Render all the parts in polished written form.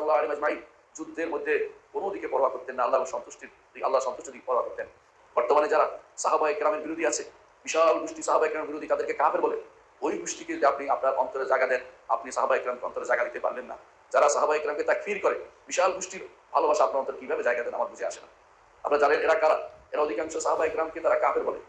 রিদওয়ানুল্লাহি আলাইহিম আজমাইন যুদ্ধের মধ্যে কোনো দিকে পরোয়া করতেন না, আল্লাহর সন্তুষ্টির দিকে পরোয়া করতেন। বর্তমানে যারা সাহাবায়ে কেরামের বিরোধী আছে, বিশাল গোষ্ঠী সাহাবায়ে কেরামের বিরোধী, তাদেরকে কাফের বলে। ওই গোষ্ঠীকে যদি আপনি আপনার অন্তরে জায়গা দেন, আপনি সাহাবায়ে কেরামকে অন্তরে জায়গা দিতে পারলেন না। যারা সাহাবায়ে কেরামকে তাকফীর করে, বিশাল গোষ্ঠীর ভালোবাসা আপনার অন্তরে কিভাবে জায়গা দেন আমার বুঝে আসে না। আপনারা জানেন এরা কারা? এরা অধিকাংশ সাহাবায়ে কেরামকে তারা কাফের বলে।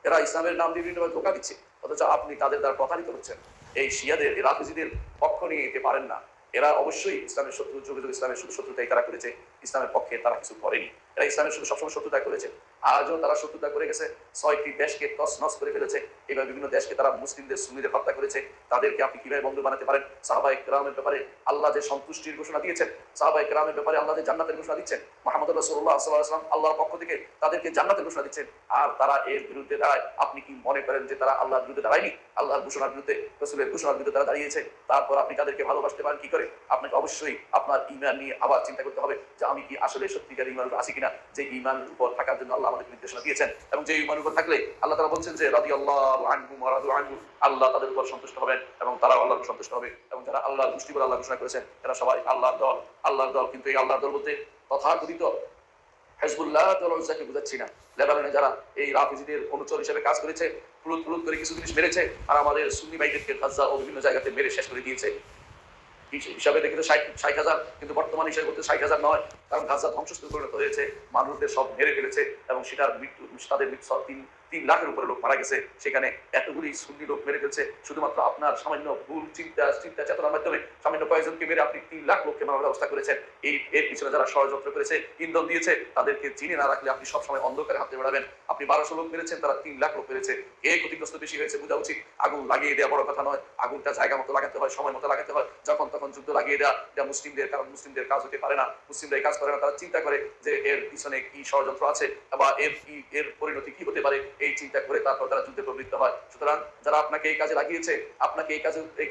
এরা ইসলামের নাম দিয়ে বিভিন্নভাবে ধোঁকা দিচ্ছে, অথচ আপনি তাদের দ্বারা প্রতারিত হচ্ছেন। এই শিয়াদের, এই রাফিজিদের পক্ষ নিয়ে যেতে পারেন না। এরা অবশ্যই ইসলামের শত্রু, যুগে যুগে ইসলামের শুধু শত্রুতাই তারা করেছে, ইসলামের পক্ষে তারা কিছু করেনি। এরা ইসলামের শুধু সবসময় শত্রুতা করেছে। আজও তারা শত্রুতা করে গেছে, 6টি দেশকে তছনছ করে ফেলেছে। এবার বিভিন্ন দেশকে তারা মুসলিমদের সুন্নিদের হত্যা করেছে। তাদেরকে আপনি কিভাবে বন্ধু বানাতে পারেন? সাহাবায়ে কেরামের ব্যাপারে আল্লাহ যে সন্তুষ্টির ঘোষণা দিয়েছেন, সাহাবায়ে কেরামের ব্যাপারে আল্লাহ যে জান্নাতের ঘোষণা দিচ্ছেন, মুহাম্মদ রাসূলুল্লাহ সাল্লাল্লাহু আলাইহি ওয়াসাল্লাম আল্লাহর পক্ষ থেকে তাদেরকে জান্নাতের ঘোষণা দিচ্ছেন, আর তারা এর বিরুদ্ধে দাঁড়ায়। আপনি কি মনে করেন যে তারা আল্লাহর বিরুদ্ধে দাঁড়ায়নি? আল্লাহর ঘোষণার বিরুদ্ধে, রাসূলের ঘোষণার বিরুদ্ধে তারা দাঁড়িয়েছে। তারপর আপনি তাদেরকে ভালোবাসতে পারেন কি করে? আপনাকে অবশ্যই আপনার ঈমান নিয়ে আবার চিন্তা করতে হবে যে আমি কি আসলে সত্যিকার ঈমান আছি কিনা, যে ঈমানের উপর থাকার জন্য আল্লাহ আমাদের নির্দেশনা দিয়েছেন, এবং যে ঈমানের উপর থাকলে আল্লাহ তাআলা বলছেন যে রাদিয়াল্লাহু আনহুম ওয়া রাদু আনহু, আল্লাহ তাদের উপর সন্তুষ্ট হবেন এবং তারাও আল্লাহর উপর সন্তুষ্ট হবে। এবং যারা আল্লাহর গোষ্ঠী বলে আল্লাহ ঘোষণা করেছেন, এরা সবাই আল্লাহর দল। আল্লাহর দল, কিন্তু এই আল্লাহর দল বলতে তথাকথিত হিজবুল্লাহ ওয়াল উজ্জাকে বুঝাচ্ছি না। লেবাননে যারা এই রাফিজিদের অনুচর হিসেবে কাজ করেছে, ফুলুত করে কিছু জিনিস মেরেছে, আর আমাদের সুন্নি ভাইদেরকে গাজা ও বিভিন্ন জায়গাতে মেরে শেষ করে দিয়েছে। হিসাবে দেখে তো 60,000, কিন্তু বর্তমানে হিসাবে করতে 60,000 নয়, কারণ গাজা ধ্বংসস্তূপে পরিণত হয়েছে, মানুষদের সব মেরে ফেলেছে, এবং সেটার মৃত্যু, তাদের মৃত্যু 3 লাখের উপরে লোক মারা গেছে। সেখানে এতগুলি সুন্নি লোক মেরে ফেলছে শুধুমাত্র আপনার সামান্য ভুল চিন্তা চেতনার মাধ্যমে। সামান্য কয়েকজনকে মেরে আপনি 3 লাখ লোককে মারার ব্যবস্থা করেছেন। এর পিছনে যারা ষড়যন্ত্র করেছে, ইন্ধন দিয়েছে, তাদেরকে চিনে না রাখলে আপনি সবসময় অন্ধকারে হাতে বেড়াবেন। আপনি 1200 লোক মেরেছেন, তারা 3 লাখ লোক মেরেছে। কে ক্ষতিগ্রস্ত বেশি হয়েছে বোঝা উচিত। আগুন লাগিয়ে দেওয়া বড় কথা নয়, আগুনটা জায়গা মতো লাগাতে হয়, সময় মতো লাগাতে হয়। যখন তখন যুদ্ধ লাগিয়ে দেওয়া, এটা মুসলিমদের, কারণ মুসলিমদের কাজ হতে পারে না, মুসলিমরা এই কাজ করে না। তারা চিন্তা করে যে এর পিছনে কি ষড়যন্ত্র আছে বা এর পরিণতি কি হতে পারে, এই চিন্তা করে তারপর তারা যুদ্ধে প্রবৃত্ত হয়। সুতরাং যারা আপনাকে এই কাজে লাগিয়েছে, আপনাকে এই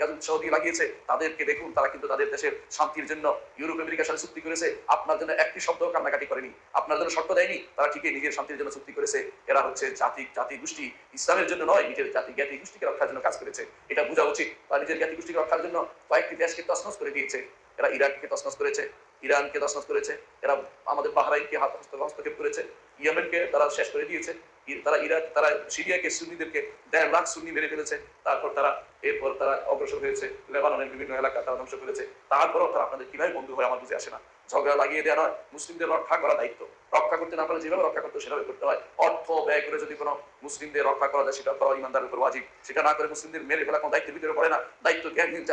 কাজে উৎসাহ দিয়ে লাগিয়েছে, তাদেরকে দেখুন, তারা কিন্তু তাদের দেশের শান্তির জন্য ইউরোপ আমেরিকার সাথে চুক্তি করেছে, আপনার জন্য একটি শব্দ কান্নাকাটি করেনি, আপনার জন্য শর্ত দেয়নি। তারা ঠিকই নিজের শান্তির জন্য চুক্তি করেছে। এরা হচ্ছে জাতি গোষ্ঠী, ইসলামের জন্য নয়, নিজের জ্ঞাতি গোষ্ঠীকে রক্ষার জন্য কাজ করেছে। এটা বোঝা উচিত। তারা নিজের জ্ঞাতি গোষ্ঠীকে রক্ষার জন্য কয়েকটি দেশকে তছনছ করে দিয়েছে। এরা ইরাককে তছনছ করেছে, ইরানকে তছনছ করেছে, এরা আমাদের বাহরাইনকে হস্তক্ষেপ করেছে, ইয়েমেনকে তারা শেষ করে দিয়েছে, তারা সিরিয়াকে, সুন্নিদেরকে 1.5 লাখ সুন্নি মেরে ফেলেছে। এরপর তারা অগ্রসর হয়েছে, লেবাননের বিভিন্ন এলাকা তারা ধ্বংস করেছে। তারপরও তারা আপনাদের কিভাবে বন্ধু হয় আমার বুঝে আসে না। ঝগড়া লাগিয়ে দেওয়া নয়, মুসলিমদের রক্ষা করা দায়িত্ব। রক্ষা করতে না পারলে যেভাবে রক্ষা করতে সেভাবে করতে হয়। অর্থ ব্যয় করে যদি কোনো মুসলিমদের রক্ষা করা যায়, সেটা করা ইমানদারের উপর ওয়াজিব। সেটা না করে মুসলিমদের মেরে ফেলা কোনো দায়িত্বের ভিতরে পড়ে না। দায়িত্ব জ্ঞানহীন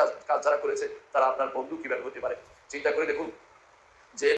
যারা করেছে, তারা আপনার বন্ধু কিভাবে হতে পারে? চিন্তা করে দেখুন,